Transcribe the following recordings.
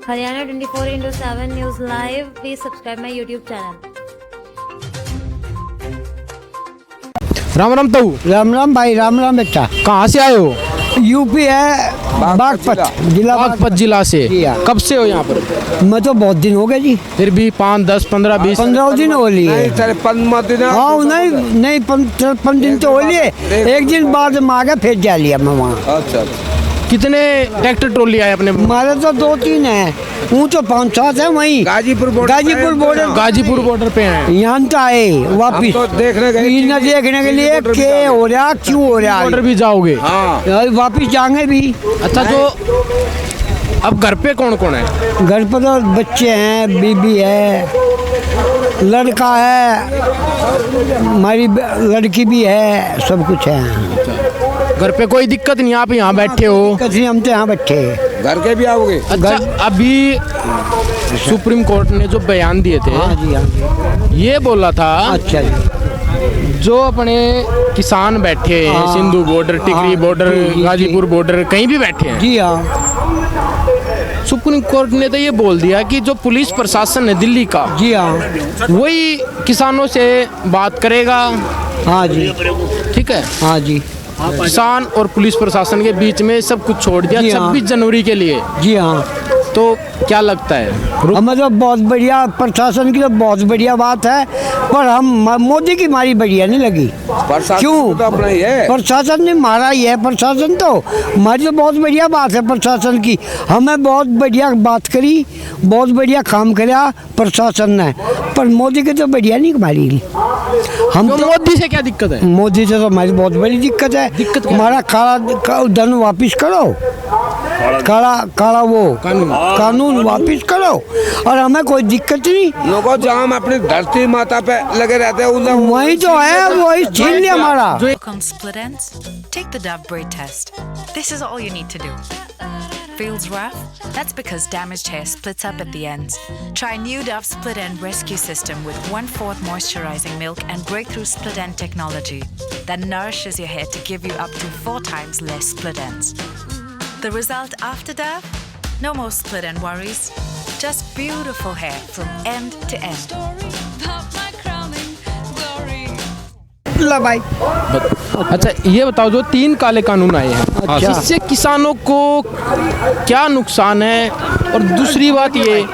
Haryana 24/7 News Live. Please subscribe my YouTube channel. Ram Ram ताऊ। राम राम भाई, राम राम बेटा। कहाँ से आए हो? यूपी है, बागपत जिला। बागपत जिला से। जी हाँ। कब से हो यहाँ पर? मैं तो बहुत दिन हो गए जी। फिर भी 5, 10, 15, 20 15 दिन हो लिए। हाँ नहीं 15 दिन तो हो लिए। एक दिन बाद में आ गया, फिर जा लिया मैं वहाँ। अच्छा। कितने ट्रैक्टर ट्रॉली आए अपने? हमारे तो 2-3 हैं, वो तो 5-7 है वहीं गाजीपुर बॉर्डर गाजीपुर बॉर्डर पे हैं। यहाँ तो आए वापिस तो देखने गए देखने के लिए क्या हो रहा, क्यों हो रहा। बॉर्डर भी जाओगे? हाँ। वापिस जाएंगे भी। अच्छा, तो अब घर पे कौन कौन है? घर पर तो बच्चे हैं, बीबी है, लड़का है, हमारी लड़की भी है, सब कुछ है। घर पे कोई दिक्कत नहीं? आप यहाँ बैठे हो? कभी हम तो यहाँ बैठे हैं। घर के भी आओगे? अच्छा, अभी सुप्रीम कोर्ट ने जो बयान दिए थे, हाँ जी, हाँ जी। ये बोला था अच्छा जी। जो अपने किसान बैठे हैं, हाँ। सिंधु बॉर्डर, टिकरी हाँ, बॉर्डर, जी, जी, गाजीपुर बॉर्डर, कहीं भी बैठे हैं, जी हाँ। सुप्रीम कोर्ट ने तो ये बोल दिया कि जो पुलिस प्रशासन है दिल्ली का, जी हाँ। वही किसानों से बात करेगा। हाँ जी। ठीक है, हाँ जी। किसान और पुलिस प्रशासन के बीच में सब कुछ छोड़ दिया जी हाँ। 26 जनवरी के लिए। जी हाँ। तो क्या लगता है? हमें तो बहुत बढ़िया, प्रशासन की तो बहुत बढ़िया बात है, पर हम मोदी की मारी बढ़िया नहीं लगी। क्यों? तो अपना ही है। प्रशासन ने मारा ही है। प्रशासन तो हमारी तो बहुत बढ़िया बात है प्रशासन की। हमें बहुत बढ़िया बात करी, बहुत बढ़िया काम कराया प्रशासन ने, पर मोदी की तो बढ़िया नहीं मारी। हम तो मोदी से क्या दिक्कत है? मोदी से तो हमारी बहुत बड़ी दिक्कत है। दिक्कत क्या है? हमारा काला धन वापिस करो, काला वो कानून वापिस करो, और हमें कोई दिक्कत नहीं। लोगों जो हम अपनी धरती माता पे लगे रहते हैं, उधर वही तो है, वही छीन लिया हमारा। On split ends? Take the Dove braid test. This is all you need to do. Feels rough? That's because damaged hair splits up at the ends. Try new Dove Split End Rescue System with 1/4 moisturizing milk and breakthrough split end technology that nourishes your hair to give you up to 4 times less split ends. The result after Dove? No more split end worries. Just beautiful hair from end to end. ला भाई। अच्छा, ये बताओ, जो 3 काले कानून आए हैं, अच्छा। इससे किसानों को क्या नुकसान है? और दूसरी बात ये,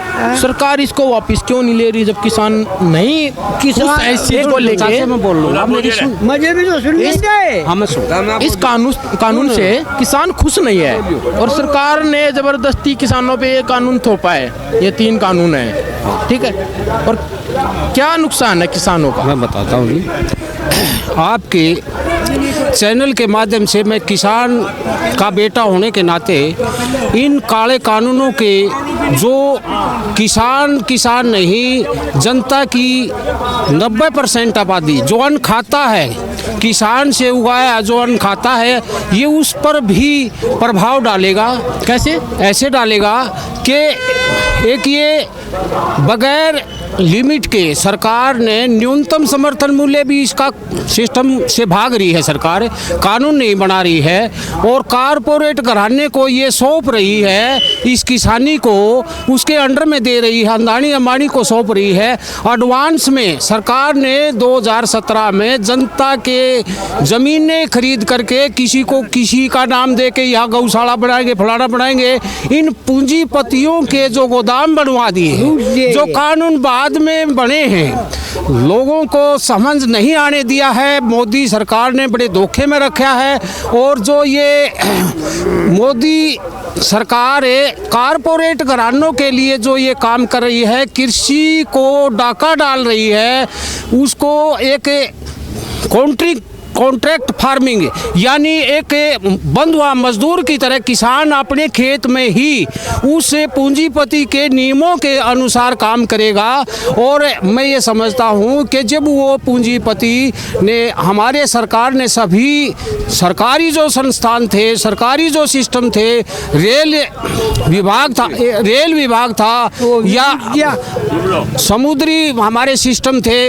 सरकार इसको वापस क्यों नहीं ले रही जब किसान नहीं इस चीज को लेके? मैं बोल लूँगा, मुझे भी तो सुनने दे। हमें इस कानून से किसान खुश नहीं है, और सरकार ने जबरदस्ती किसानों पे ये कानून थोपा है। ये 3 कानून है, ठीक है, और क्या नुकसान है किसानों का? मैं बताता हूँ जी। आपके चैनल के माध्यम से मैं किसान का बेटा होने के नाते इन काले कानूनों के, जो किसान नहीं, जनता की 90% आबादी जो अन्न खाता है, किसान से उगाया जो अन्न खाता है, ये उस पर भी प्रभाव डालेगा। कैसे? ऐसे डालेगा कि एक ये बगैर लिमिट के सरकार ने न्यूनतम समर्थन मूल्य भी इसका सिस्टम से भाग रही है। सरकार कानून नहीं बना रही है, और कारपोरेट घराने को ये सौंप रही है, इस किसानी को उसके अंडर में दे रही है, अंदानी अंबानी को सौंप रही है। एडवांस में सरकार ने 2017 में जनता के ज़मीनें खरीद करके किसी का नाम दे के यहाँ गौशाला बनाएंगे, फलाना बनाएंगे, इन पूंजीपतियों के जो गोदाम बनवा दिए, जो कानून बाद में बने हैं, लोगों को समझ नहीं आने दिया है। मोदी सरकार ने बड़े धोखे में रखा है, और जो ये मोदी सरकार है, कारपोरेट घरानों के लिए जो ये काम कर रही है, कृषि को डाका डाल रही है, उसको एक कॉन्ट्रैक्ट फार्मिंग, यानी एक बंधुआ मजदूर की तरह किसान अपने खेत में ही उस पूंजीपति के नियमों के अनुसार काम करेगा। और मैं ये समझता हूँ कि जब वो पूंजीपति ने, हमारे सरकार ने सभी सरकारी जो संस्थान थे, सरकारी जो सिस्टम थे, रेल विभाग था या समुद्री हमारे सिस्टम थे,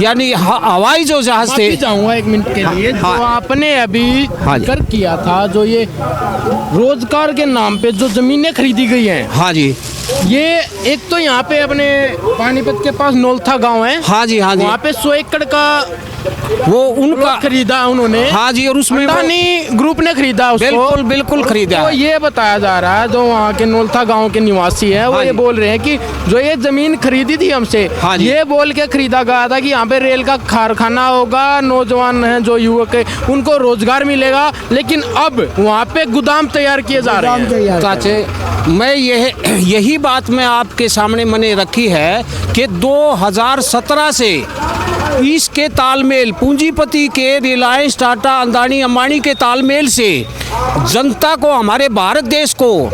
यानी हवाई जो जहाज थे, चाहूंगा 1 मिनट के लिए। हाँ। जो आपने अभी हाँ जी। कर किया था, जो ये रोजगार के नाम पे जो जमीनें खरीदी गई हैं, हाँ जी, ये एक तो यहाँ पे अपने पानीपत के पास नौलथा गांव है, हाँ जी, हाँ जी, वहाँ पे 100 एकड़ का वो उनका खरीदा उन्होंने। हाँ जी, और उसमें वो- अडानी ग्रुप ने खरीदा उसको। बिल्कुल बिल्कुल खरीदा तो है। ये बताया जा रहा है, जो वहाँ के नौलथा गांव के निवासी हैं, वो हाँ ये जी। बोल रहे हैं कि जो ये जमीन खरीदी थी हमसे, हाँ जी। ये बोल के खरीदा गया था कि यहाँ पे रेल का कारखाना होगा, नौजवान हैं जो युवक है उनको रोजगार मिलेगा, लेकिन अब वहाँ पे गोदाम तैयार किए जा रहे हैं। चाचे, मैं यही बात मैं आपके सामने मैंने रखी है कि 2017 से इसके तालमेल, पूंजीपति के रिलायंस, टाटा, अंदानी, अंबानी के तालमेल से जनता को, हमारे भारत देश को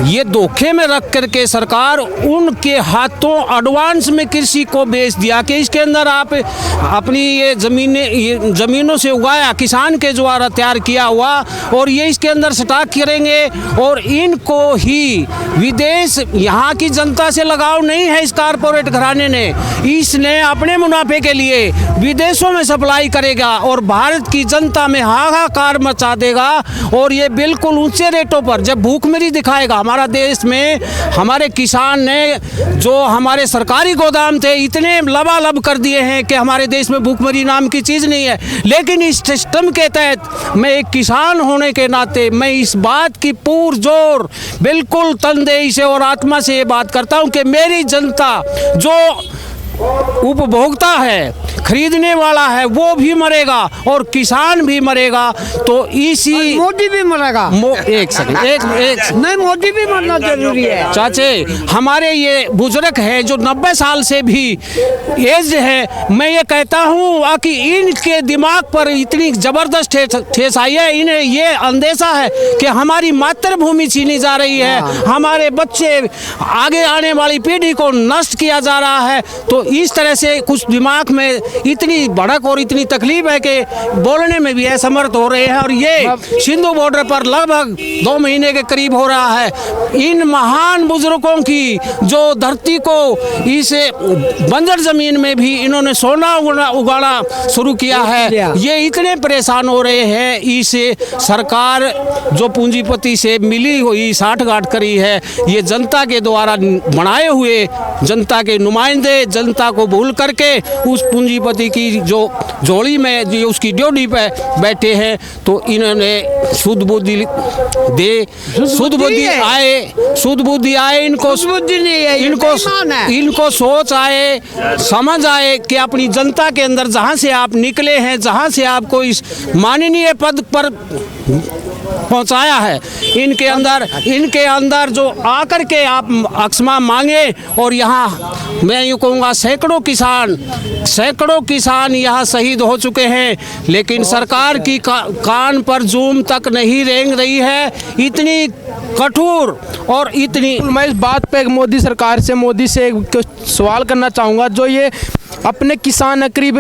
ये धोखे में रख करके सरकार उनके हाथों एडवांस में कृषि को बेच दिया कि इसके अंदर आप अपनी ये ज़मीनों से उगाया, किसान के द्वारा तैयार किया हुआ, और ये इसके अंदर स्टॉक करेंगे और इनको ही विदेश, यहाँ की जनता से लगाव नहीं है इस कारपोरेट घराने ने, इसने अपने मुनाफे के लिए विदेशों में सप्लाई करेगा और भारत की जनता में हाहाकार मचा देगा, और ये बिल्कुल ऊंचे रेटों पर जब भूखमरी दिखाएगा। हमारा देश में हमारे किसान ने, जो हमारे सरकारी गोदाम थे, इतने लबालब कर दिए हैं कि हमारे देश में भूखमरी नाम की चीज़ नहीं है। लेकिन इस सिस्टम के तहत मैं एक किसान होने के नाते मैं इस बात की पुरजोर बिल्कुल तनदेही से और आत्मा से ये बात करता हूँ कि मेरी जनता, जो उपभोक्ता है, खरीदने वाला है, वो भी मरेगा और किसान भी मरेगा। तो इसी मोदी भी मरेगा। एक सेकंड, एक नहीं, मोदी भी मरना जरूरी है। चाचे, हमारे ये बुजुर्ग है जो 90 साल से भी एज है, मैं ये कहता हूँ कि इनके दिमाग पर इतनी जबरदस्त ठेस आई है, इन्हें ये अंदेशा है कि हमारी मातृभूमि छीनी जा रही है, हमारे बच्चे, आगे आने वाली पीढ़ी को नष्ट किया जा रहा है। तो इस तरह से कुछ दिमाग में इतनी भड़क और इतनी तकलीफ है कि बोलने में भी असमर्थ हो रहे हैं। और ये सिंधु बॉर्डर पर लगभग 2 महीने के करीब हो रहा है। इन महान बुजुर्गों की जो धरती को इस बंजर जमीन में भी इन्होंने सोना उगाना शुरू किया है, ये इतने परेशान हो रहे हैं। इस सरकार जो पूंजीपति से मिली हुई साठगांठ करी है, ये जनता के द्वारा बनाए हुए जनता के नुमाइंदे जनता को भूल करके उस पूंजीपति की जो जोड़ी में जो उसकी ड्यूटी पे बैठे हैं। तो इन्होंने शुद्ध बुद्धि आए इनको, इनको सोच आए, समझ आए कि अपनी जनता के अंदर जहाँ से आप निकले हैं, जहाँ से आपको इस माननीय पद पर पहुंचाया है, इनके अंदर जो आकर के आप अक्षमा मांगे। और यहाँ मैं यूँ कहूँगा सैकड़ों किसान यहाँ शहीद हो चुके हैं, लेकिन सरकार की कान पर जूम तक नहीं रेंग रही है। इतनी कठोर और इतनी, मैं इस बात पे मोदी सरकार से, मोदी से एक सवाल करना चाहूँगा। जो ये अपने किसान करीब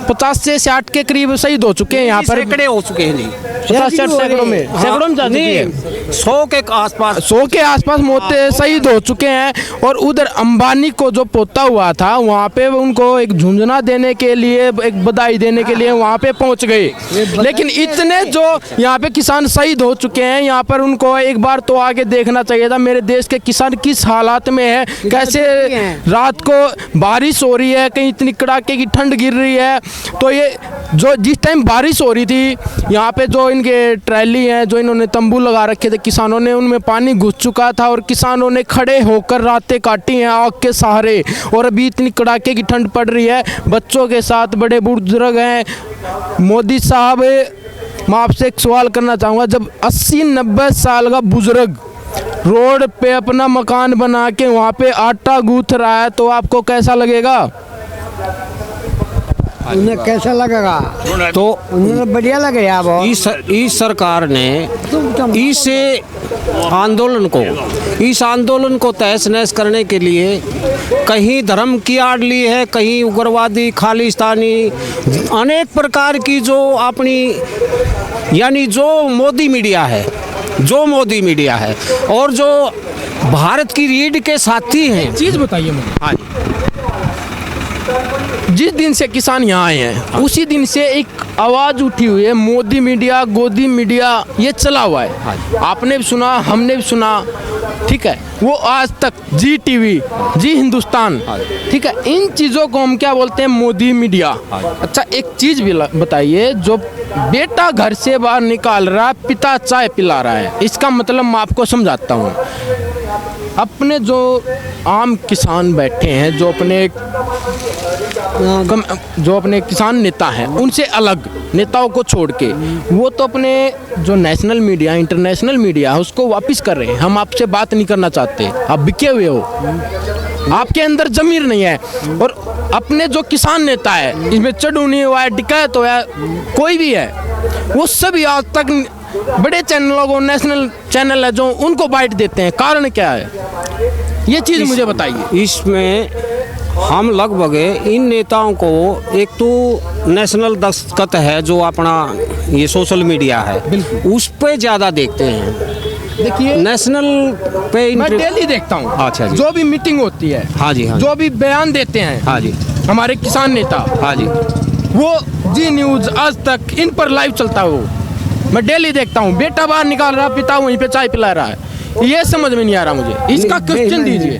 50 से 60 के करीब शहीद हो चुके हैं यहाँ पर, सैकड़े हो चुके हैं जी, 50-60 सैकड़ों में जा चुकी है। 100 के आसपास, 100 के आसपास मौत शहीद हो चुके हैं। और उधर अंबानी को जो पोता हुआ था, वहाँ पे उनको एक झुंझुना देने के लिए, एक बधाई देने के लिए वहाँ पे पहुँच गए। लेकिन इतने जो यहाँ पे किसान शहीद हो चुके हैं, यहाँ पर उनको एक बार तो आगे देखना चाहिए था। मेरे देश के किसान किस हालात में है, कैसे रात को बारिश हो रही है, कहीं इतनी कड़ाके की ठंड गिर रही है। तो ये जो जिस टाइम बारिश हो रही थी, यहाँ पे जो इनके ट्रैली हैं, जो इन्होंने तंबू लगा रखे थे किसानों ने, उनमें पानी घुस चुका था और किसानों ने खड़े होकर रातें काटी हैं आग के सहारे। और अभी इतनी कड़ाके की ठंड पड़ रही है, बच्चों के साथ बड़े बुजुर्ग हैं। मोदी साहब, मैं आपसे एक सवाल करना चाहूँगा, जब 80-90 साल का बुजुर्ग रोड पे अपना मकान बना के वहाँ पे आटा गूंथ रहा है, तो आपको कैसा लगेगा? उन्हें कैसा लगेगा? तो उन्हें बढ़िया लगेगा बहुत। इस सरकार ने इस आंदोलन को तहस नहस करने के लिए कहीं धर्म की आड़ ली है, कहीं उग्रवादी, खालिस्तानी, अनेक प्रकार की जो अपनी, यानी जो मोदी मीडिया है और जो भारत की रीढ़ के साथी हैं। चीज़ बताइए मुझे। हाँ जिस दिन से किसान यहाँ आए हैं उसी दिन से एक आवाज़ उठी हुई है, मोदी मीडिया, गोदी मीडिया, ये चला हुआ है। आपने भी सुना, हमने भी सुना, ठीक है। वो आज तक जी टीवी, जी हिंदुस्तान, ठीक है, इन चीज़ों को हम क्या बोलते हैं, मोदी मीडिया। अच्छा एक चीज़ भी बताइए, जो बेटा घर से बाहर निकाल रहा है, पिता चाय पिला रहा है, इसका मतलब मैं आपको समझाता हूँ। अपने जो आम किसान बैठे हैं, जो अपने किसान नेता हैं, उनसे अलग नेताओं को छोड़ के वो तो अपने जो नेशनल मीडिया, इंटरनेशनल मीडिया है उसको वापस कर रहे हैं। हम आपसे बात नहीं करना चाहते, आप बिके हुए हो, आपके अंदर जमीर नहीं है। और अपने जो किसान नेता है, इसमें चढ़ूनी हुआ है, डिकैत हुआ है, कोई भी है, वो सभी आज तक बड़े चैनलों को, नेशनल चैनल है जो उनको बाइट देते हैं। कारण क्या है, ये चीज़ मुझे बताइए। इसमें हम लगभग इन नेताओं को, एक तो नेशनल दस्तखत है जो अपना ये सोशल मीडिया है, उस पे ज़्यादा देखते हैं। देखिए नेशनल पे मैं डेली देखता हूँ। अच्छा जी। जो भी मीटिंग होती है, हाँ जी, हाँ जो भी बयान देते हैं, हाँ जी, हमारे किसान नेता, हाँ जी, वो जी न्यूज़, आज तक, इन पर लाइव चलता है। वो मैं डेली देखता हूँ। बेटा बाहर निकाल रहा, पिता वहीं पे चाय पिला रहा है। ये समझ में नहीं आ रहा मुझे, इसका क्वेश्चन दीजिए।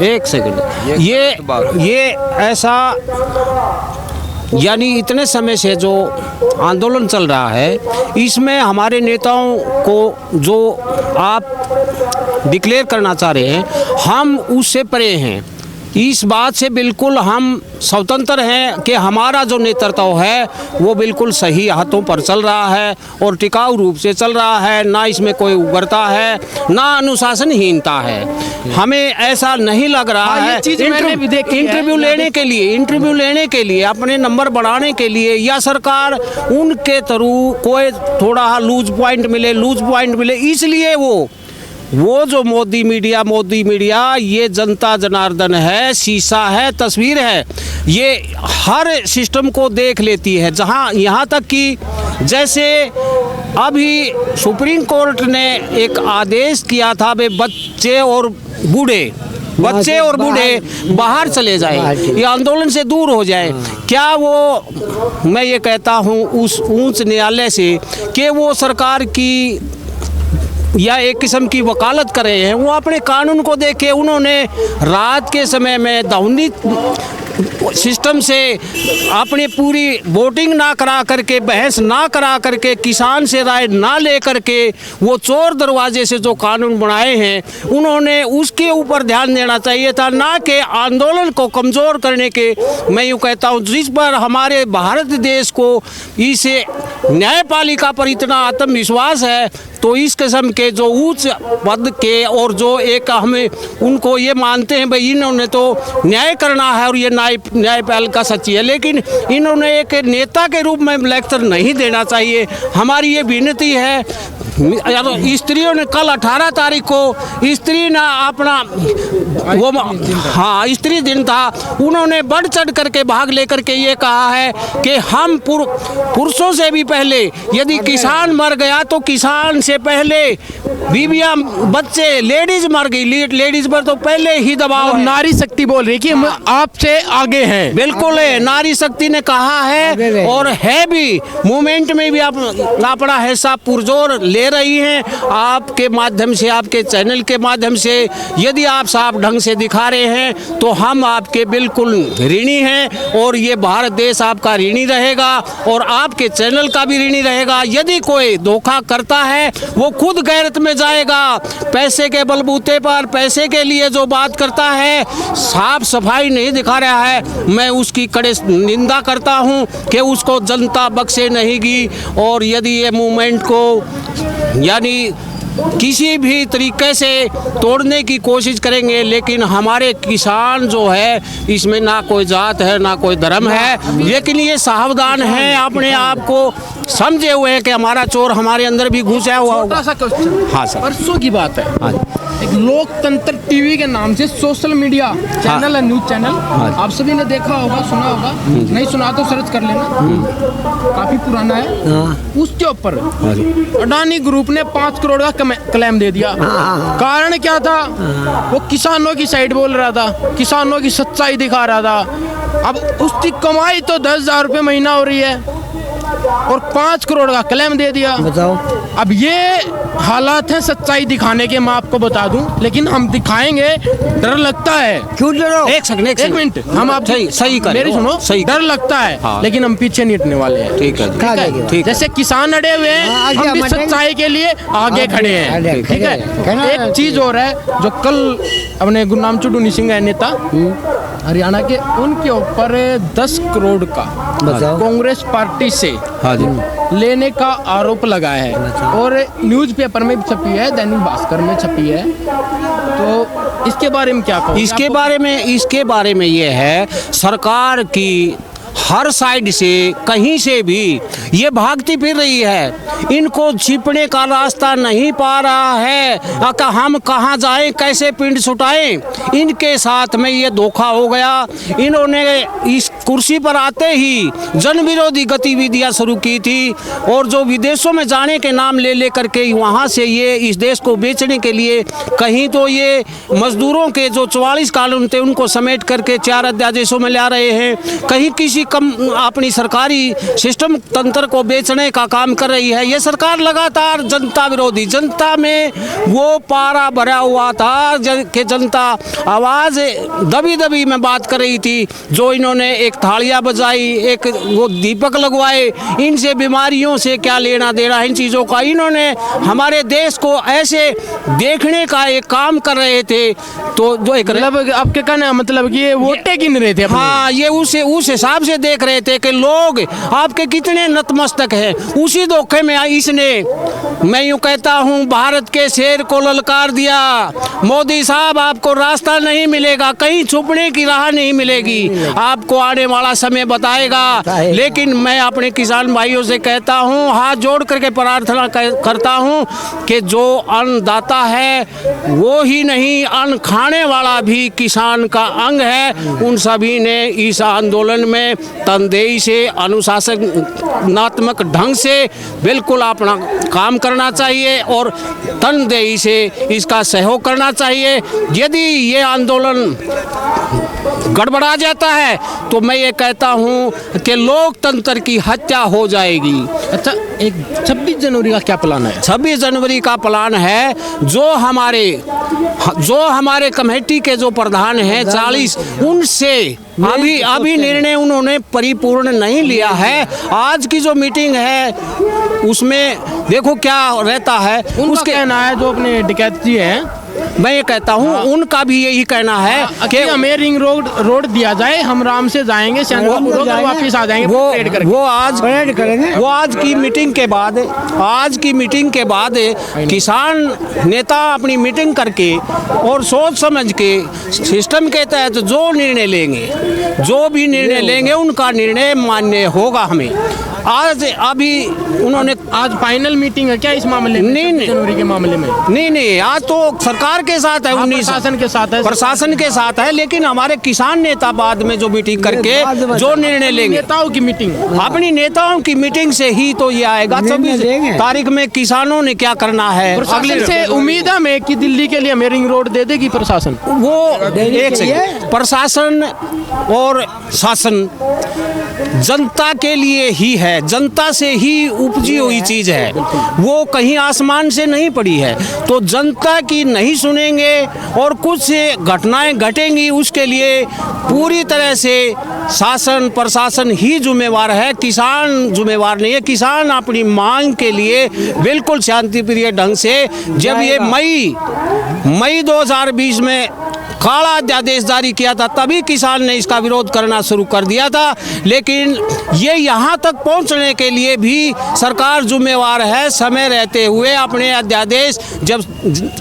एक सेकंड। ये ऐसा, यानी इतने समय से जो आंदोलन चल रहा है, इसमें हमारे नेताओं को जो आप डिक्लेयर करना चाह रहे हैं, हम उससे परे हैं। इस बात से बिल्कुल हम स्वतंत्र हैं कि हमारा जो नेतृत्व है वो बिल्कुल सही हाथों पर चल रहा है और टिकाऊ रूप से चल रहा है, ना इसमें कोई उगरता है, ना अनुशासनहीनता है। हमें ऐसा नहीं लग रहा है इंटरव्यू लेने के लिए, अपने नंबर बढ़ाने के लिए, या सरकार उनके थ्रू कोई थोड़ा लूज पॉइंट मिले, इसलिए वो जो मोदी मीडिया ये जनता जनार्दन है, शीशा है, तस्वीर है, ये हर सिस्टम को देख लेती है। जहाँ यहाँ तक कि जैसे अभी सुप्रीम कोर्ट ने एक आदेश किया था, वे बच्चे और बूढ़े बाहर चले जाएं, ये आंदोलन से दूर हो जाएं। क्या वो, मैं ये कहता हूँ उस उच्च न्यायालय से कि वो सरकार की या एक किस्म की वकालत कर रहे हैं, वो अपने कानून को देखे। उन्होंने रात के समय में दौनी सिस्टम से अपनी पूरी वोटिंग ना करा करके, बहस ना करा करके, किसान से राय ना ले करके, वो चोर दरवाजे से जो कानून बनाए हैं, उन्होंने उसके ऊपर ध्यान देना चाहिए था, ना कि आंदोलन को कमज़ोर करने के। मैं यूँ कहता हूँ, जिस पर हमारे भारत देश को इसे न्यायपालिका पर इतना आत्मविश्वास है, तो इस किस्म के जो उच्च पद के और जो एक हमें उनको ये मानते हैं भाई इन्होंने तो न्याय करना है और ये न्यायपालिका सच्ची है, लेकिन इन्होंने एक नेता के रूप में लेक्चर नहीं देना चाहिए। हमारी ये विनती है। स्त्रियों ने कल 18 तारीख को स्त्री ना अपना वो, हाँ, स्त्री दिन था, उन्होंने बढ़ चढ़ करके भाग लेकर के ये कहा है कि हम पुरुषों से भी पहले, यदि किसान मर गया तो किसान से पहले बीबियां, बच्चे, लेडीज मर गई, लेडीज पर तो पहले ही दबाव। नारी शक्ति बोल रही है कि हम आपसे आगे हैं। बिल्कुल है, नारी शक्ति ने कहा है और है भी। मूवमेंट में भी आप अपना हिस्सा पुरजोर ले रही हैं। आपके माध्यम से, आपके चैनल के माध्यम से यदि आप साफ ढंग से दिखा रहे हैं तो हम आपके बिल्कुल ऋणी हैं और ये भारत देश आपका ऋणी रहेगा और आपके चैनल का भी ऋणी रहेगा। यदि कोई धोखा करता है वो खुद गैरत में जाएगा। पैसे के बलबूते पर, पैसे के लिए जो बात करता है, साफ सफाई नहीं दिखा रहा है, मैं उसकी कड़े निंदा करता हूं कि उसको जनता बख्शे नहीं गी। और यदि ये मूवमेंट को यानी किसी भी तरीके से तोड़ने की कोशिश करेंगे, लेकिन हमारे किसान जो है इसमें ना कोई जात है ना कोई धर्म है, लेकिन ये सावधान हैं, अपने आप को समझे हुए हैं कि हमारा चोर हमारे अंदर भी घुसा हुआ होगा। सा क्वेश्चन, हाँ सर, परसों की बात है। हाँ। एक लोकतंत्र टीवी के नाम से सोशल मीडिया चैनल है, न्यूज चैनल, आप सभी ने देखा होगा, सुना होगा, नहीं सुना तो सर्च कर लेना, काफी पुराना है। उसके ऊपर अडानी ग्रुप ने 5 करोड़ का क्लेम दे दिया। कारण क्या था? वो किसानों की साइड बोल रहा था, किसानों की सच्चाई दिखा रहा था। अब उसकी कमाई तो 10,000 रुपये महीना हो रही है और 5 करोड़ का क्लेम दे दिया। बताओ। अब ये हालात हैं सच्चाई दिखाने के, मैं आपको बता दूं, लेकिन हम दिखाएंगे, डर लगता है। क्यों डरो? एक मिनट, हम आप सही करें, मेरी सुनो, सही डर लगता है, हाँ। लेकिन हम पीछे नहीं हटने वाले हैं। ठीक है, कहाँ जाएंगे? ठीक है। जैसे किसान अड़े हुए हैं, हाँ, आगे हम भी हम अड़ेंगे। सच्चाई के लिए आगे खड़े हैं। ठीक है। कहना- एक चीज और है, जो कल अपने गुरनाम चुडूनी सिंह है नेता हरियाणा के, उनके ऊपर 10 करोड़ का बताओ। कांग्रेस पार्टी से हाँ जी, लेने का आरोप लगाया है और न्यूज़पेपर में भी छपी है, दैनिक भास्कर में छपी है। तो इसके बारे में क्या कहोगे? इसके बारे में ये है, सरकार की हर साइड से कहीं से भी ये भागती फिर रही है, इनको छिपने का रास्ता नहीं पा रहा है। हम कहाँ जाएं, कैसे पिंड छुटाएं? इनके साथ में ये धोखा हो गया। इन्होंने इस कुर्सी पर आते ही जन विरोधी गतिविधियां शुरू की थी और जो विदेशों में जाने के नाम ले लेकर के वहाँ से ये इस देश को बेचने के लिए, कहीं तो ये मजदूरों के जो 44 कानून थे उनको समेट करके 4 अध्यादेशों में ला रहे हैं, कहीं किसी अपनी सरकारी सिस्टम तंत्र को बेचने का काम कर रही है। ये सरकार लगातार जनता विरोधी, जनता में वो पारा भरा हुआ था कि जनता आवाज़ दबी दबी में बात कर रही थी। जो इन्होंने एक थालियां बजाई, एक वो दीपक लगवाए, इनसे बीमारियों से क्या लेना देना इन चीज़ों का। इन्होंने हमारे देश को ऐसे देखने का एक काम कर रहे थे। तो जो एक मतलब आपके कहने का मतलब कि ये वोटे गिन रहे थे अपने। हाँ, ये उस हिसाब से देख रहे थे कि लोग आपके कितने नतमस्तक हैं। उसी धोखे में इसने, मैं यूँ कहता हूँ, भारत के शेर को ललकार दिया। मोदी साहब, आपको रास्ता नहीं मिलेगा, कहीं छुपने की राह नहीं मिलेगी, आपको आने वाला समय बताएगा। लेकिन मैं अपने किसान भाइयों से कहता हूँ, हाथ जोड़ करके प्रार्थना करता हूँ कि जो अन्नदाता है वो ही नहीं, अन्न खाने वाला भी किसान का अंग है। उन सभी ने इस आंदोलन में तनदेही से, अनुशासनात्मक ढंग से बिल्कुल अपना काम करना चाहिए और तनदेही से इसका सहयोग करना चाहिए। यदि ये आंदोलन गड़बड़ा जाता है तो मैं ये कहता हूँ कि लोकतंत्र की हत्या हो जाएगी। अच्छा, एक 26 जनवरी का क्या प्लान है? 26 जनवरी का प्लान है, जो हमारे कमेटी के जो प्रधान हैं 40, उनसे अभी निर्णय उन्होंने परिपूर्ण नहीं लिया है। आज की जो मीटिंग है उसमें देखो क्या रहता है। उसके कहना है, जो अपने डकैत जी हैं, मैं ये कहता हूँ उनका भी यही कहना है कि हमें रिंग रोड दिया जाए, हम आराम से जाएंगे, वापस आ जाएंगे। वो आज की मीटिंग के बाद किसान नेता अपनी मीटिंग करके और सोच समझ के सिस्टम के तहत जो निर्णय लेंगे उनका निर्णय मान्य होगा हमें। आज फाइनल मीटिंग है क्या इस मामले में? नहीं, जनवरी के मामले में नहीं, आज तो सरकार के साथ है, प्रशासन के साथ है, लेकिन हमारे किसान नेता बाद में जो मीटिंग करके जो निर्णय लेंगे, नेताओं की मीटिंग, अपनी नेताओं की मीटिंग से ही तो ये आएगा। 26 तारीख में किसानों ने क्या करना है। अगले से उम्मीद है कि दिल्ली के लिए हमें रिंग रोड दे देगी प्रशासन। वो एक सेकंड, प्रशासन और शासन जनता के लिए ही है, जनता से ही उपजी हुई चीज है, वो कहीं आसमान से नहीं पड़ी है। तो जनता की नहीं सुनेंगे और कुछ घटनाएं घटेंगी, उसके लिए पूरी तरह से शासन प्रशासन ही जिम्मेवार है, किसान जिम्मेवार नहीं है। किसान अपनी मांग के लिए बिल्कुल शांतिप्रिय ढंग से, जब ये मई 2020 में काला अध्यादेश जारी किया था, तभी किसान ने इसका विरोध करना शुरू कर दिया था। लेकिन ये यहाँ तक पहुँचने के लिए भी सरकार जिम्मेवार है। समय रहते हुए अपने अध्यादेश, जब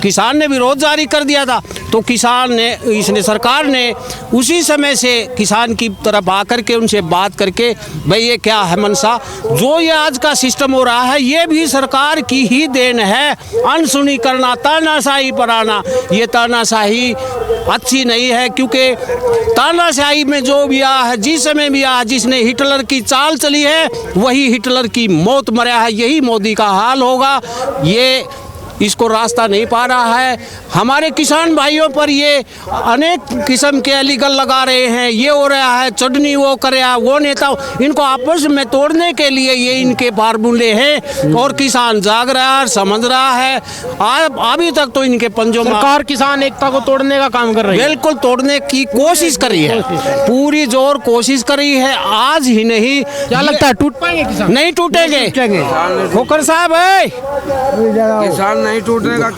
किसान ने विरोध जारी कर दिया था तो किसान ने इसने सरकार ने उसी समय से किसान की तरफ आकर के उनसे बात करके भाई ये क्या है मनसा, जो ये आज का सिस्टम हो रहा है ये भी सरकार की ही देन है। अनसुनी करना, तानाशाही पर आना, ये तानाशाही अच्छी नहीं है, क्योंकि तानाशाही में जो भी आया है, जिस समय भी आया, जिसने हिटलर की चाल चली है वही हिटलर की मौत मरा है। यही मोदी का हाल होगा। ये इसको रास्ता नहीं पा रहा है। हमारे किसान भाइयों पर ये अनेक किस्म के अलीगल लगा रहे हैं, ये हो रहा है, चटनी वो कर रहा है, वो नेता, इनको आपस में तोड़ने के लिए ये इनके फार्मूले हैं। और किसान जाग रहा है, समझ रहा है। अभी तक तो इनके पंजों में सरकार किसान एकता को तोड़ने का काम कर रही है, बिल्कुल तोड़ने की कोशिश कर रही है, पूरी जोर कोशिश कर रही है। आज ही नहीं, क्या लगता है टूट पाएंगे किसान? नहीं टूटेंगे। खोकर साहब है, किसान नहीं टूटने का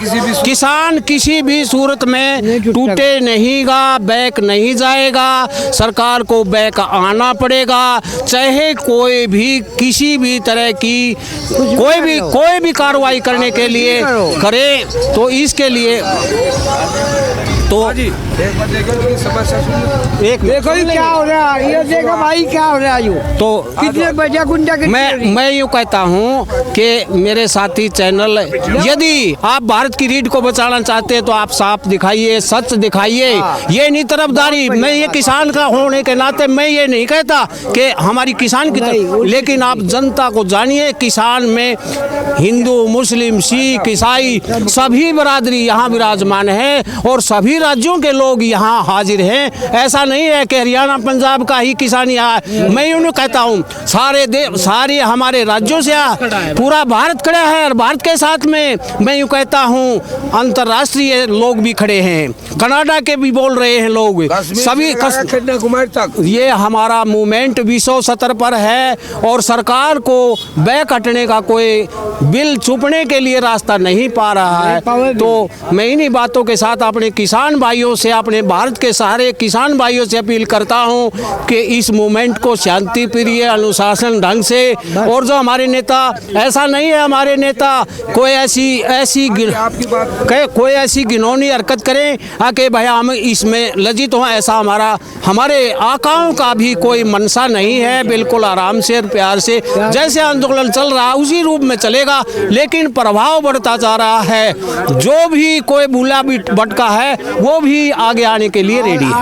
किसान किसी भी सूरत में टूटे नहींगा, बैक नहीं जाएगा। सरकार को बैक आना पड़ेगा, चाहे कोई भी किसी भी तरह की कोई भी कार्रवाई करने के लिए करे। तो इसके लिए तो एक देखो ये क्या हो रहा है, ये देखो भाई क्या हो रहा है। यो तो कितने बजा गुंडा मैं यूँ कहता हूँ कि मेरे साथी चैनल, यदि आप भारत की रीढ़ को बचाना चाहते हैं तो आप साफ दिखाइए, सच दिखाइए। ये नहीं तरफदारी, मैं ये किसान का होने के नाते मैं ये नहीं कहता कि हमारी किसान की तरफ, लेकिन आप जनता को जानिए, किसान में हिंदू, मुस्लिम, सिख, ईसाई सभी बरादरी यहाँ विराजमान है और सभी राज्यों के लोग यहाँ हाजिर हैं। ऐसा नहीं है कि हरियाणा पंजाब का ही किसान यहाँ, मैं यूँ कहता हूँ सारे हमारे राज्यों से पूरा भारत खड़ा है। और भारत के साथ में मैं यूँ कहता हूँ अंतर्राष्ट्रीय लोग भी खड़े हैं, कनाडा के भी बोल रहे हैं लोग, सभी कन्याकुमारी तक ये हमारा मूवमेंट विश्व स्तर पर है। और सरकार को बैक हटने का कोई बिल छुपने के लिए रास्ता नहीं पा रहा है। तो मैं इन्हीं बातों के साथ अपने किसान भाइयों से, अपने भारत के सारे किसान भाइयों से अपील करता हूं कि इस मूवमेंट को शांति प्रिय, अनुशासन ढंग से, और जो हमारे नेता, ऐसा नहीं है हमारे नेता कोई ऐसी घिनौनी हरकत करें कि भाई हम इसमें लज्जित हों, ऐसा हमारे आकाओं का भी कोई मनसा नहीं है। बिल्कुल आराम से और प्यार से जैसे आंदोलन चल रहा है उसी रूप में चलेगा, लेकिन प्रभाव बढ़ता जा रहा है। जो भी कोई भूला भटका है वो भी आगे आने के लिए रेडी है।